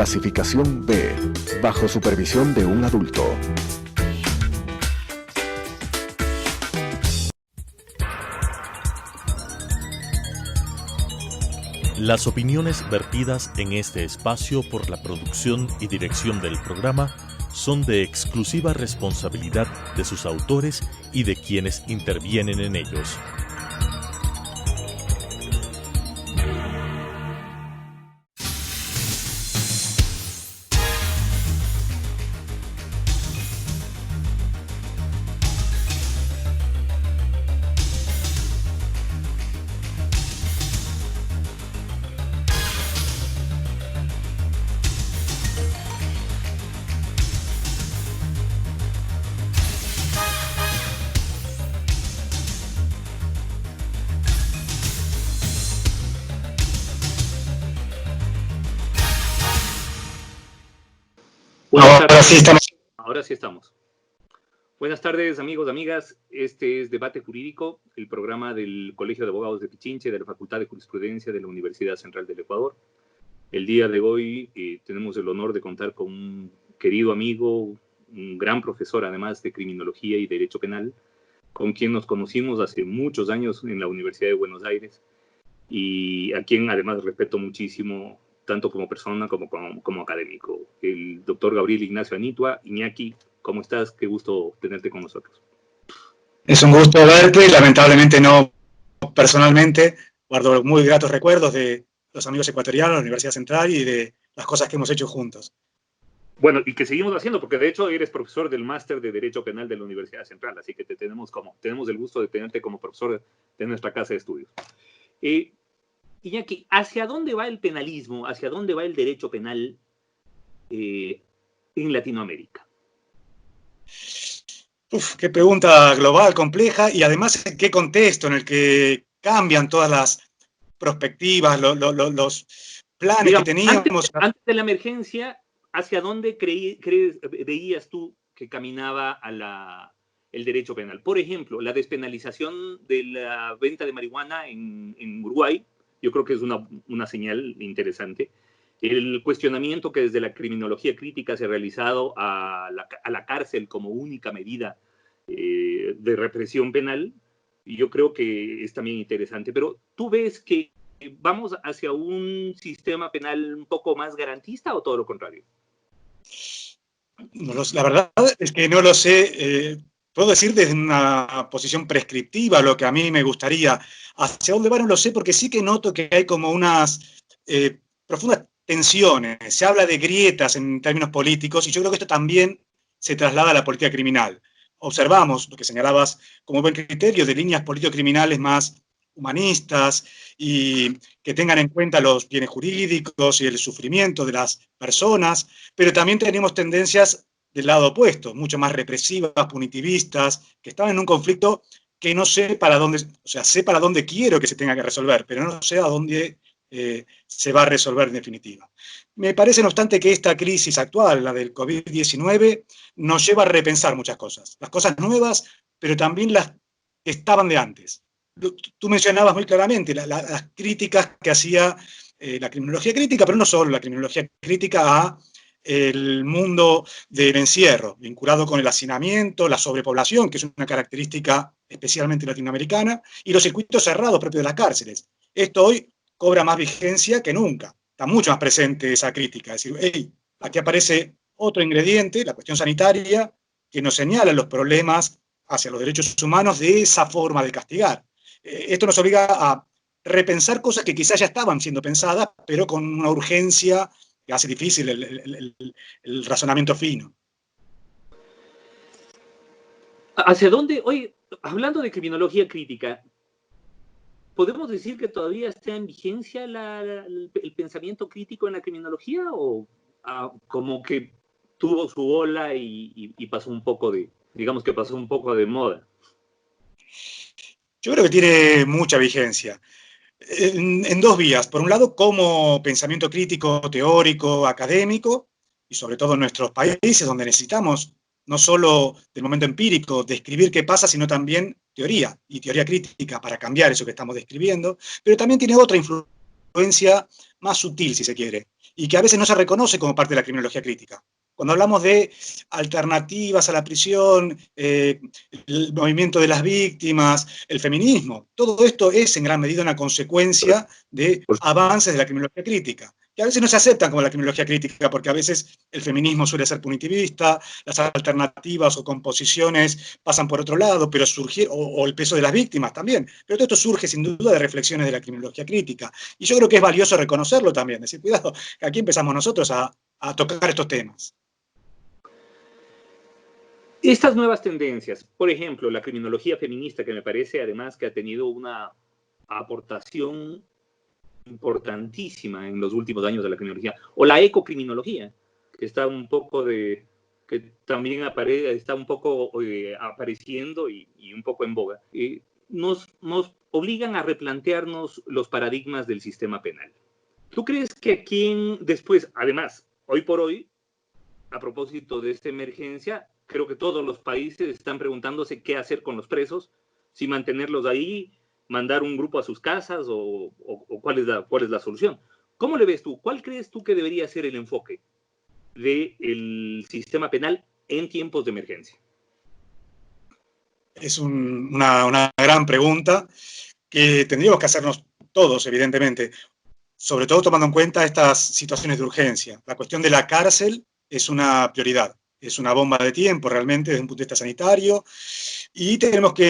Clasificación B, bajo supervisión de un adulto. Las opiniones vertidas en este espacio por la producción y dirección del programa son de exclusiva responsabilidad de sus autores y de quienes intervienen en ellos. Ahora sí estamos. Buenas tardes, amigos, amigas. Este es Debate Jurídico, el programa del Colegio de Abogados de Pichinche, de la Facultad de Jurisprudencia de la Universidad Central del Ecuador. El día de hoy tenemos el honor de contar con un querido amigo, un gran profesor, además de Criminología y Derecho Penal, con quien nos conocimos hace muchos años en la Universidad de Buenos Aires y a quien además respeto muchísimo, tanto como persona como académico. El doctor Gabriel Ignacio Anitua. Iñaki, ¿cómo estás? Qué gusto tenerte con nosotros. Es un gusto verte, lamentablemente no personalmente. Guardo muy gratos recuerdos de los amigos ecuatorianos, la Universidad Central y de las cosas que hemos hecho juntos. Bueno, y que seguimos haciendo, porque de hecho eres profesor del Máster de Derecho Penal de la Universidad Central, así que tenemos el gusto de tenerte como profesor de nuestra casa de estudios. Iñaki, ¿hacia dónde va el penalismo, hacia dónde va el derecho penal en Latinoamérica? Qué pregunta global, compleja, y además en qué contexto en el que cambian todas las perspectivas, los planes, digamos, que teníamos. Antes de la emergencia, ¿hacia dónde veías tú que caminaba el derecho penal? Por ejemplo, la despenalización de la venta de marihuana en Uruguay, yo creo que es una señal interesante. El cuestionamiento que desde la criminología crítica se ha realizado a la cárcel como única medida de represión penal, y yo creo que es también interesante. Pero ¿tú ves que vamos hacia un sistema penal un poco más garantista o todo lo contrario? La verdad es que no lo sé. Puedo decir desde una posición prescriptiva lo que a mí me gustaría. Hacia dónde va no lo sé, porque sí que noto que hay como unas profundas tensiones. Se habla de grietas en términos políticos, y yo creo que esto también se traslada a la política criminal. Observamos lo que señalabas como buen criterio de líneas político-criminales más humanistas y que tengan en cuenta los bienes jurídicos y el sufrimiento de las personas, pero también tenemos tendencias del lado opuesto, mucho más represivas, punitivistas, que están en un conflicto que no sé para dónde, o sea, sé para dónde quiero que se tenga que resolver, pero no sé a dónde se va a resolver en definitiva. Me parece, no obstante, que esta crisis actual, la del COVID-19, nos lleva a repensar muchas cosas. Las cosas nuevas, pero también las que estaban de antes. Tú mencionabas muy claramente las críticas que hacía la criminología crítica, pero no solo la criminología crítica a el mundo del encierro, vinculado con el hacinamiento, la sobrepoblación, que es una característica especialmente latinoamericana, y los circuitos cerrados propios de las cárceles. Esto hoy cobra más vigencia que nunca. Está mucho más presente esa crítica. Es decir, hey, aquí aparece otro ingrediente, la cuestión sanitaria, que nos señala los problemas hacia los derechos humanos de esa forma de castigar. Esto nos obliga a repensar cosas que quizás ya estaban siendo pensadas, pero con una urgencia que hace difícil el razonamiento fino. ¿Hacia dónde? Oye, hablando de criminología crítica, ¿podemos decir que todavía está en vigencia el pensamiento crítico en la criminología o como que tuvo su ola y pasó un poco digamos que pasó un poco de moda? Yo creo que tiene mucha vigencia. En dos vías. Por un lado, como pensamiento crítico, teórico, académico, y sobre todo en nuestros países, donde necesitamos no solo del momento empírico describir qué pasa, sino también teoría, y teoría crítica para cambiar eso que estamos describiendo, pero también tiene otra influencia más sutil, si se quiere, y que a veces no se reconoce como parte de la criminología crítica. Cuando hablamos de alternativas a la prisión, el movimiento de las víctimas, el feminismo, todo esto es en gran medida una consecuencia de avances de la criminología crítica, que a veces no se aceptan como la criminología crítica, porque a veces el feminismo suele ser punitivista, las alternativas o composiciones pasan por otro lado, pero o el peso de las víctimas también. Pero todo esto surge sin duda de reflexiones de la criminología crítica. Y yo creo que es valioso reconocerlo también, decir, cuidado, que aquí empezamos nosotros a tocar estos temas. Estas nuevas tendencias, por ejemplo, la criminología feminista, que me parece además que ha tenido una aportación importantísima en los últimos años de la criminología, o la ecocriminología, que está un poco que también está un poco apareciendo y un poco en boga, nos obligan a replantearnos los paradigmas del sistema penal. ¿Tú crees que aquí después, además, hoy por hoy, a propósito de esta emergencia, creo que todos los países están preguntándose qué hacer con los presos, si mantenerlos ahí, mandar un grupo a sus casas o cuál es la solución? ¿Cómo le ves tú? ¿Cuál crees tú que debería ser el enfoque del sistema penal en tiempos de emergencia? Es una gran pregunta que tendríamos que hacernos todos, evidentemente, sobre todo tomando en cuenta estas situaciones de urgencia. La cuestión de la cárcel es una prioridad. Es una bomba de tiempo realmente desde un punto de vista sanitario, y tenemos que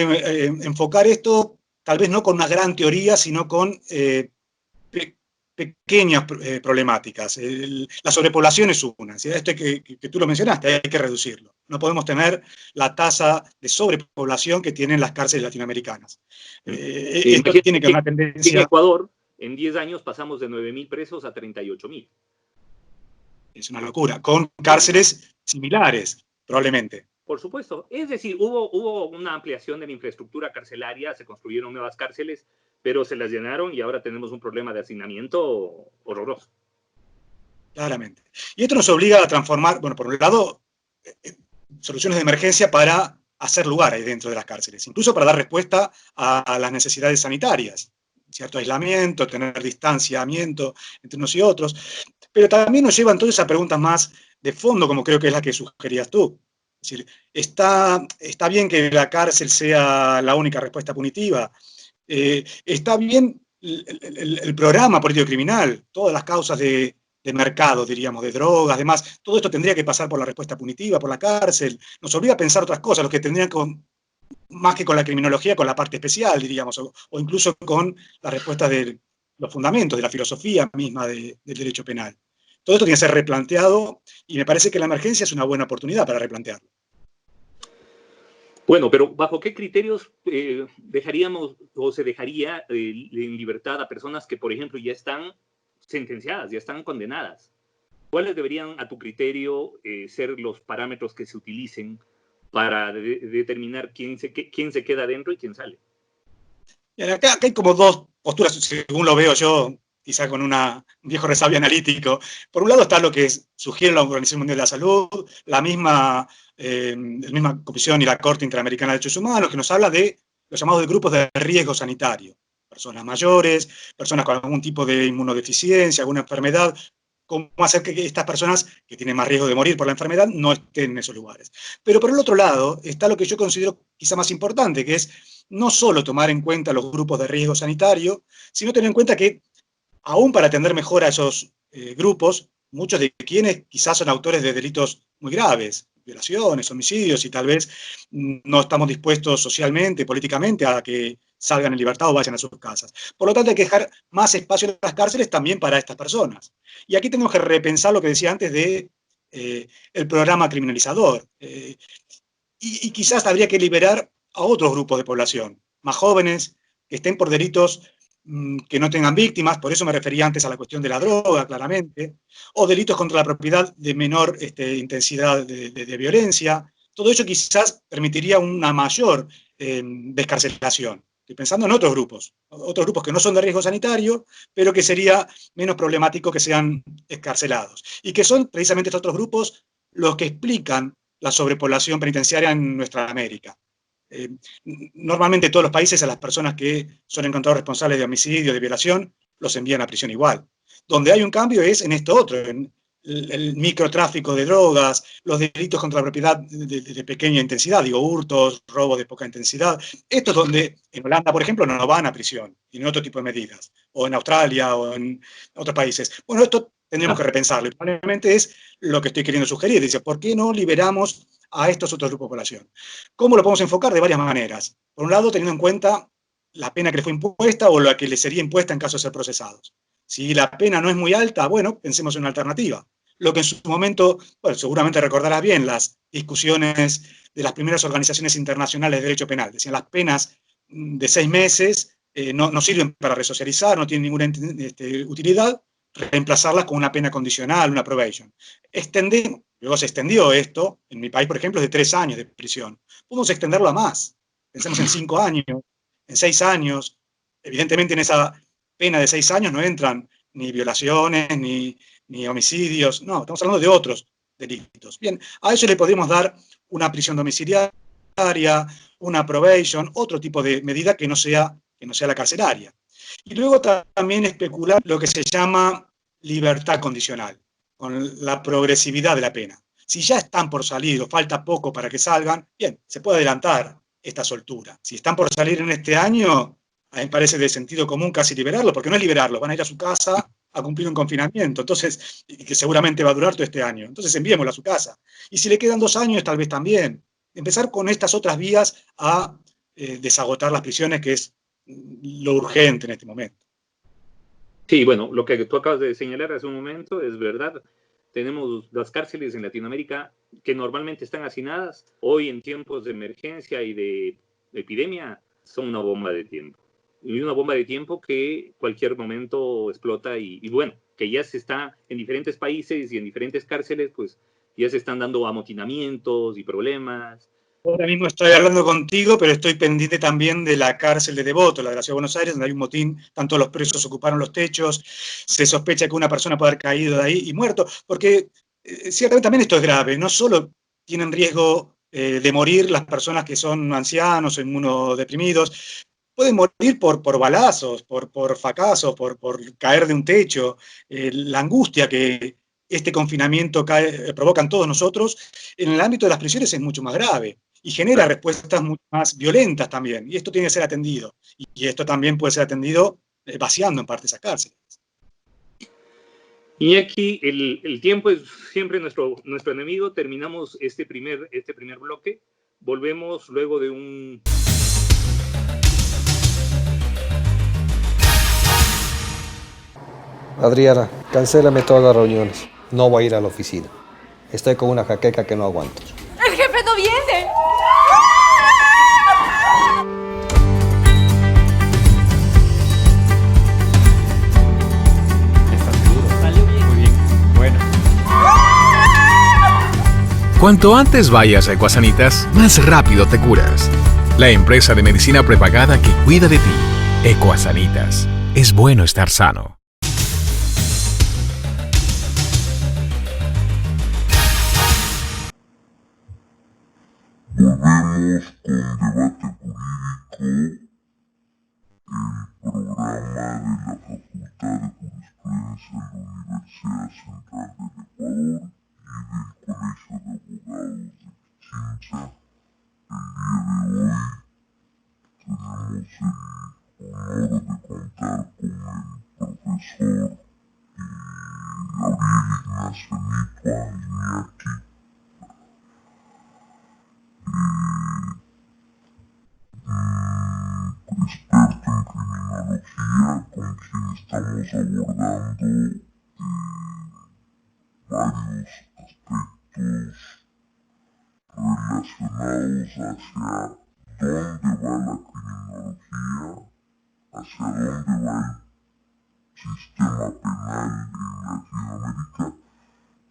enfocar esto tal vez no con una gran teoría, sino con pequeñas problemáticas. La sobrepoblación es una, ¿sí? Esto que tú lo mencionaste, hay que reducirlo. No podemos tener la tasa de sobrepoblación que tienen las cárceles latinoamericanas. Esto tiene que haber una tendencia... En Ecuador, en 10 años pasamos de 9.000 presos a 38.000. Es una locura, con cárceles similares, probablemente. Por supuesto. Es decir, hubo una ampliación de la infraestructura carcelaria, se construyeron nuevas cárceles, pero se las llenaron y ahora tenemos un problema de hacinamiento horroroso. Claramente. Y esto nos obliga a transformar, bueno, por un lado, soluciones de emergencia para hacer lugar ahí dentro de las cárceles, incluso para dar respuesta a las necesidades sanitarias, cierto aislamiento, tener distanciamiento entre unos y otros, pero también nos llevan entonces a preguntas más de fondo, como creo que es la que sugerías tú. Es decir, ¿está bien que la cárcel sea la única respuesta punitiva? ¿Está bien el programa político criminal? Todas las causas de mercado, diríamos, de drogas, demás, todo esto tendría que pasar por la respuesta punitiva, por la cárcel. Nos obliga a pensar otras cosas, lo que tendrían más que con la criminología, con la parte especial, diríamos, o incluso con la respuesta de los fundamentos, de la filosofía misma del derecho penal. Todo esto tiene que ser replanteado y me parece que la emergencia es una buena oportunidad para replantearlo. Bueno, pero ¿bajo qué criterios dejaríamos o se dejaría en libertad a personas que, por ejemplo, ya están sentenciadas, ya están condenadas? ¿Cuáles deberían, a tu criterio, ser los parámetros que se utilicen para determinar quién se queda dentro y quién sale? Acá hay como dos posturas, según lo veo yo, quizá con un viejo resabio analítico. Por un lado está lo que sugiere la Organización Mundial de la Salud, la misma Comisión y la Corte Interamericana de Derechos Humanos, que nos habla de los llamados grupos de riesgo sanitario. Personas mayores, personas con algún tipo de inmunodeficiencia, alguna enfermedad. ¿Cómo hacer que estas personas que tienen más riesgo de morir por la enfermedad no estén en esos lugares? Pero por el otro lado está lo que yo considero quizá más importante, que es no solo tomar en cuenta los grupos de riesgo sanitario, sino tener en cuenta que aún para atender mejor a esos grupos, muchos de quienes quizás son autores de delitos muy graves, violaciones, homicidios, y tal vez no estamos dispuestos socialmente, políticamente, a que salgan en libertad o vayan a sus casas. Por lo tanto, hay que dejar más espacio en las cárceles también para estas personas. Y aquí tenemos que repensar lo que decía antes de el programa criminalizador. Y quizás habría que liberar a otros grupos de población, más jóvenes, que estén por delitos que no tengan víctimas, por eso me refería antes a la cuestión de la droga, claramente, o delitos contra la propiedad de menor intensidad de violencia. Todo eso quizás permitiría una mayor descarcelación. Estoy pensando en otros grupos que no son de riesgo sanitario, pero que sería menos problemático que sean excarcelados. Y que son precisamente estos otros grupos los que explican la sobrepoblación penitenciaria en nuestra América. Normalmente todos los países a las personas que son encontrados responsables de homicidio, de violación, los envían a prisión igual. Donde hay un cambio es en esto otro, en el microtráfico de drogas, los delitos contra la propiedad de pequeña intensidad, digo, hurtos, robos de poca intensidad. Esto es donde en Holanda, por ejemplo, no van a prisión, y en otro tipo de medidas, o en Australia, o en otros países. Bueno, esto tendremos que repensarlo, y probablemente es lo que estoy queriendo sugerir. Dice, ¿por qué no liberamos a estos otros grupos de población? ¿Cómo lo podemos enfocar? De varias maneras. Por un lado, teniendo en cuenta la pena que les fue impuesta o la que les sería impuesta en caso de ser procesados. Si la pena no es muy alta, bueno, pensemos en una alternativa. Lo que en su momento, bueno, seguramente recordarás bien las discusiones de las primeras organizaciones internacionales de derecho penal. Decían, las penas de 6 meses no sirven para resocializar, no tienen ninguna utilidad, reemplazarlas con una pena condicional, una probation. Luego se extendió esto, en mi país, por ejemplo, es de 3 años de prisión. Podemos extenderlo a más. Pensemos en 5 años, en 6 años. Evidentemente en esa pena de 6 años no entran ni violaciones, ni homicidios, no, estamos hablando de otros delitos. Bien, a eso le podemos dar una prisión domiciliaria, una probation, otro tipo de medida que no sea la carcelaria. Y luego también especular lo que se llama libertad condicional, con la progresividad de la pena. Si ya están por salir o falta poco para que salgan, bien, se puede adelantar esta soltura. Si están por salir en este año, a mí me parece de sentido común casi liberarlos, porque no es liberarlos, van a ir a su casa a cumplir un confinamiento, entonces, y que seguramente va a durar todo este año. Entonces enviémoslo a su casa. Y si le quedan 2 años, tal vez también. Empezar con estas otras vías a desagotar las prisiones, que es lo urgente en este momento. Sí, bueno, lo que tú acabas de señalar hace un momento es verdad. Tenemos las cárceles en Latinoamérica que normalmente están hacinadas. Hoy, en tiempos de emergencia y de epidemia, son una bomba de tiempo. Y una bomba de tiempo que cualquier momento explota y bueno, que ya se está en diferentes países y en diferentes cárceles, pues ya se están dando amotinamientos y problemas. Ahora mismo estoy hablando contigo, pero estoy pendiente también de la cárcel de Devoto, la de la Ciudad de Buenos Aires, donde hay un motín, tanto los presos ocuparon los techos, se sospecha que una persona puede haber caído de ahí y muerto, porque ciertamente también esto es grave, no solo tienen riesgo de morir las personas que son ancianos o inmunodeprimidos, pueden morir por balazos, por fracasos, por caer de un techo, la angustia que este confinamiento provoca en todos nosotros, en el ámbito de las prisiones es mucho más grave y genera respuestas mucho más violentas también. Y esto tiene que ser atendido. Y esto también puede ser atendido vaciando en parte esas cárceles. Y aquí el tiempo es siempre nuestro enemigo. Terminamos este primer bloque. Volvemos luego de un... Adriana, cancélame todas las reuniones. No voy a ir a la oficina. Estoy con una jaqueca que no aguanto. ¡El jefe no viene! ¿Estás seguro? Salió bien. Muy bien. Bueno. Cuanto antes vayas a Ecuasanitas, más rápido te curas. La empresa de medicina prepagada que cuida de ti. Ecuasanitas. Es bueno estar sano. Volvemos con Debate Jurídico, el programa de la Facultad de Jurisprudencia de la Universidad Central del Ecuador y del Colegio de Abogados de Pichincha. El día de hoy tenemos el honor de contar con el profesor Gabriel Ignacio Nicua Iñaki, experto en criminología, con quien estamos abordando varios aspectos relacionados hacia dónde va la criminología, hacia dónde va el sistema penal en Latinoamérica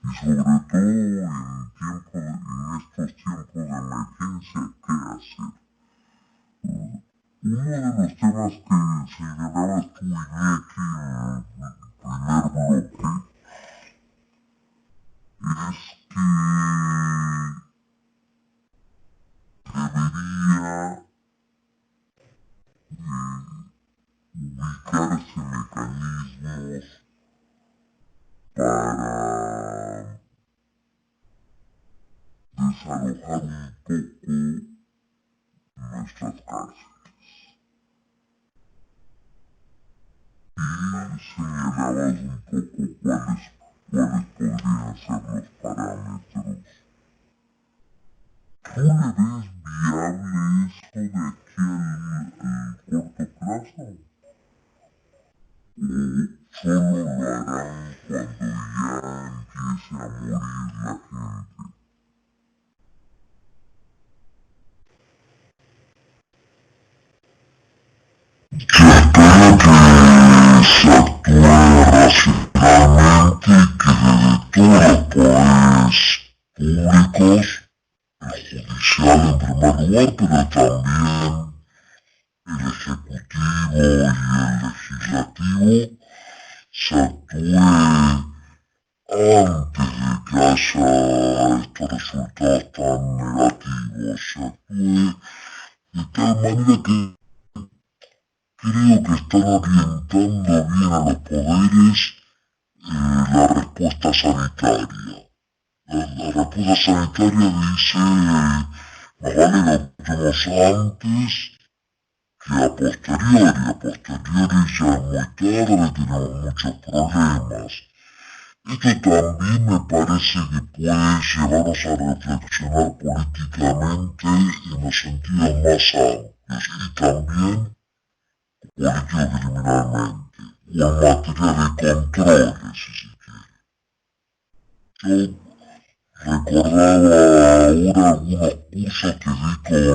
y sobre todo en estos tiempos de emergencia, ¿qué hacer? Uno de los temas que señalabas tú, Iñaki, en el primer bloque, es que debería ubicarse mecanismos desalojar un poco nuestras cárceles. Y señalabas un poco cuáles podrían ser los parámetros. ¿Tú le ves viable eso de aquí al corto plazo? ¿O solo lo harán cuando ya empiece a morir la gente? Se actúe racionalmente y que desde todos los poderes públicos, el judicial en primer lugar, pero también el ejecutivo y el legislativo, se actúe antes de que haya estos resultados tan negativos, se actúe de tal manera que creo que están orientando bien a los poderes la respuesta sanitaria. La respuesta sanitaria dice, más vale lo hacemos antes que a posteriori. A posteriori ya es muy tarde, tenemos muchos problemas. Esto también me parece que puede llevarnos a reflexionar políticamente en los sentidos más amplios y también político-criminalmente, o en materia de controles, si se quiere. Yo recordaba ahora algunos cursos que di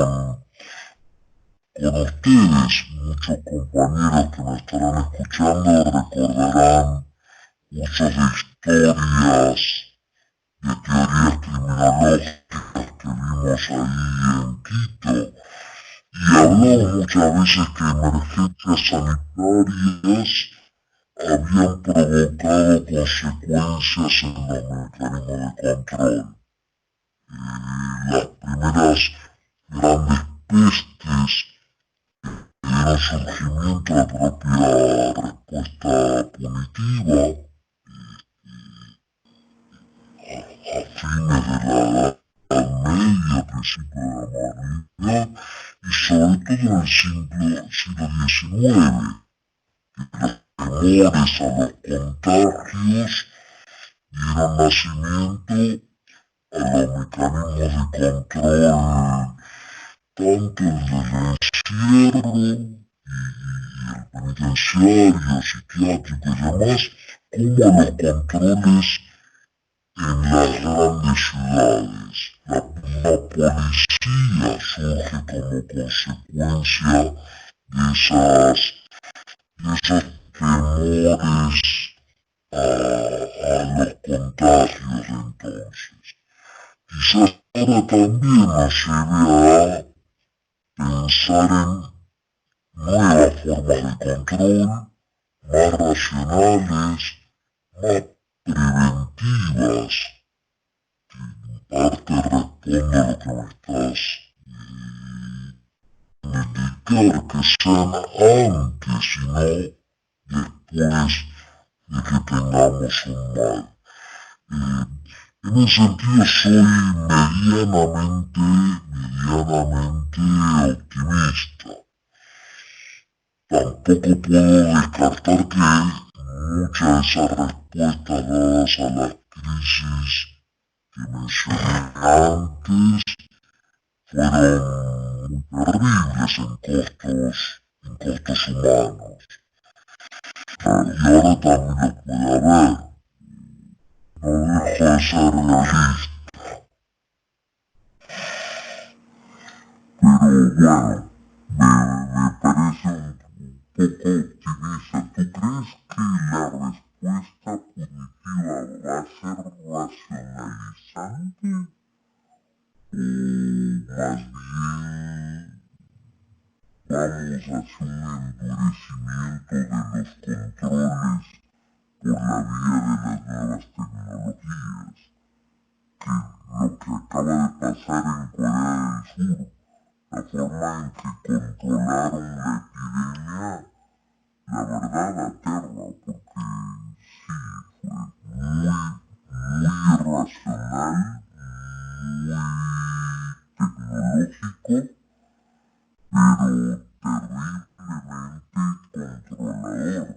con ustedes, muchos compañeros que me estarán escuchando recordarán cursos de historias, de teorías criminológicas que vimos ahí en Quito. Y hablamos muchas veces que emergencias sanitarias habían provocado consecuencias en los mecanismos de control. Las primeras grandes pestes dieron surgimiento a la propia respuesta punitiva a fines de la Edad Media, principios de la modernidad, y sobre todo en el siglo XIX, que los temores a los contagios dieron nacimiento a los mecanismos de control, tanto el del encierro y el penitenciario, psiquiátrico y demás, como a los controles en las grandes ciudades. La policía surge como consecuencia de esos temores a los contagios de entonces. Quizás ahora también nos lleve a pensar en nuevas formas de control, más racionales, más preventivas, que en parte responde a lo que me estás indicar, que sean antes y no después de que tengamos un mal. En ese sentido soy medianamente optimista. Tampoco puedo descartar que muchas de esas respuestas dadas a las crisis que mencioné antes fueron muy terribles en costos humanos. Y ahora también lo puede haber. No dejo de ser realista. Pero bueno, me parece un poco optimista. ¿Tú crees que la respuesta punitiva va a ser racionalizante? ¿O más bien vamos hacia un endurecimiento de los controles por la vía de las nuevas tecnologías? Que lo que acaba de pasar en Corea del Sur, la forma en que controlaron la epidemia, la verdad aterra, porque sí, fue muy irracional, muy pero terriblemente controlador.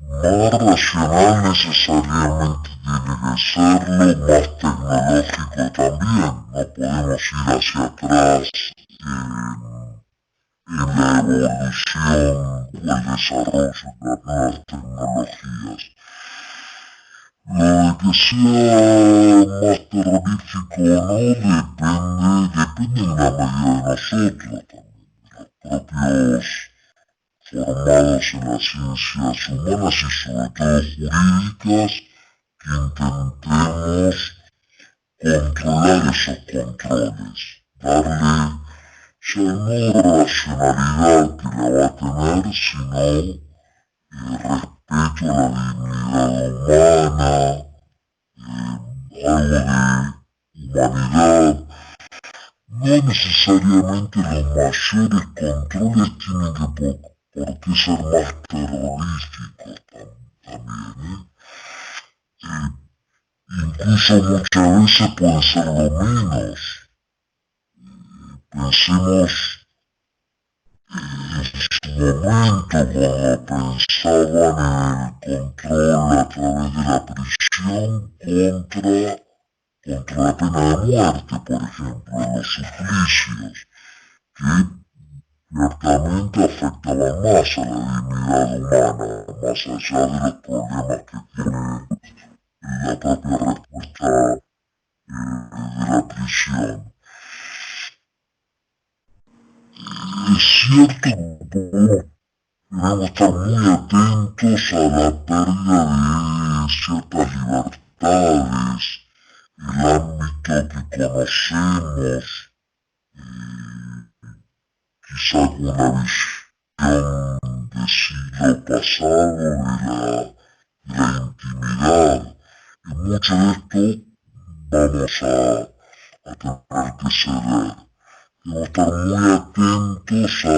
Más racional necesariamente tiene que serlo, más tecnológico también. No podemos ir hacia atrás en la evolución o el desarrollo de las nuevas tecnologías. Lo de que sea más terrorífico o no depende en la medida de nosotros también, de los propios formados en las ciencias humanas y sobre todo jurídicas, que intentemos controlar esos controles, darle ya no racionalidad que la va a tener, sino respeto a la dignidad humana, algo de humanidad. No necesariamente los mayores controles tienen que por qué ser más terroríficos también, incluso muchas veces pueden ser lo menos. Pensemos en su momento cuando pensaban en el control a través de la prisión contra la pena de muerte, por ejemplo, en los suplicios, que ciertamente afectaban más a la dignidad humana, más allá de los problemas que tiene la propia respuesta de la prisión. Es cierto que debemos estar muy atentos a la pérdida de ciertas libertades, el ámbito que conocemos, quizá con una visión del siglo pasado de la intimidad. Y mucho de esto vamos a tener que ceder. Debemos estar muy atentos a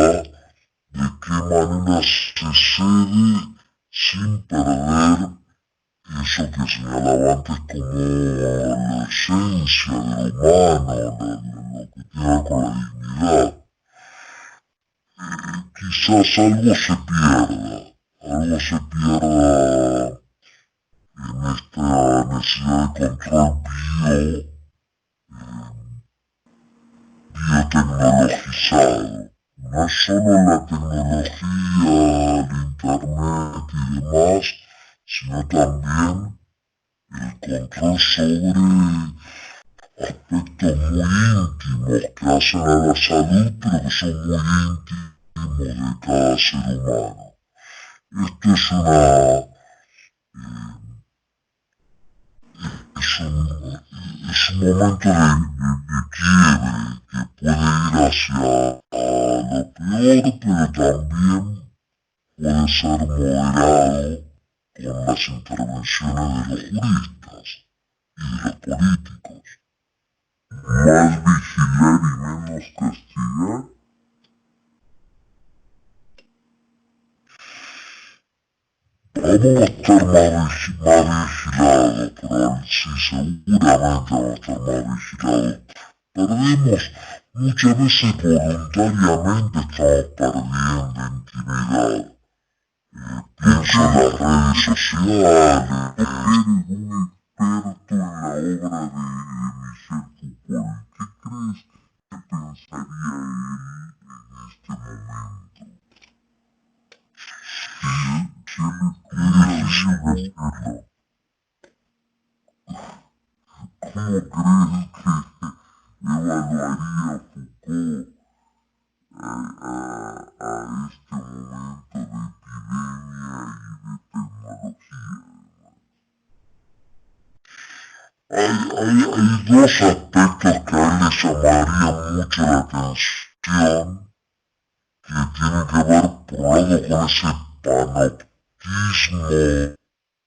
de qué manera se cede sin perder eso que señalaba antes como la esencia del humano, lo que tiene que ver con la dignidad. Quizás algo se pierda en esta necesidad de control biotecnologizado. No es solo la tecnología, el internet y demás, sino también el control sobre aspectos muy íntimos que hacen a la salud, pero que son muy íntimos de cada ser humano. Esto es un momento de quiebre que puede ir hacia lo peor, pero también puede ser moderado con las intervenciones de los juristas y de los políticos. Más vigilar y menos castigar. Vamos a estar más vigilados, pero sí, seguramente vamos a estar más vigilados. Perdemos, muchas veces voluntariamente estamos perdiendo intimidad. Pienso en las redes sociales, eres un experto en la obra de Michel Foucault. ¿Qué crees que pensaría él en este momento? Si él escribiera decirlo, ¿cómo crees que evaluaría Foucault a este momento de epidemia y de tecnología? Hay dos aspectos que a él le llamarían mucho la atención, que tienen que ver por un lado con ese panoptismo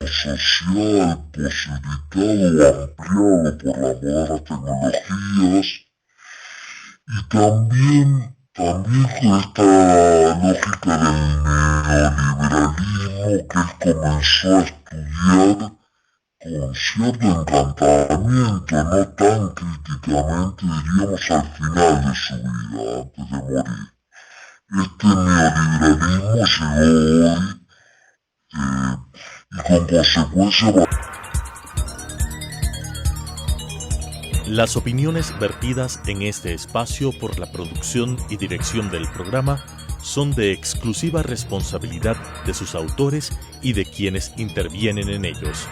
social posibilitado o ampliado por las modernas tecnologías, y también con esta lógica del neoliberalismo que él comenzó a estudiar con cierto encantamiento, no tan críticamente, diríamos al final de su vida, antes de morir. Este neoliberalismo llegó hoy y con consecuencia... Las opiniones vertidas en este espacio por la producción y dirección del programa son de exclusiva responsabilidad de sus autores y de quienes intervienen en ellos.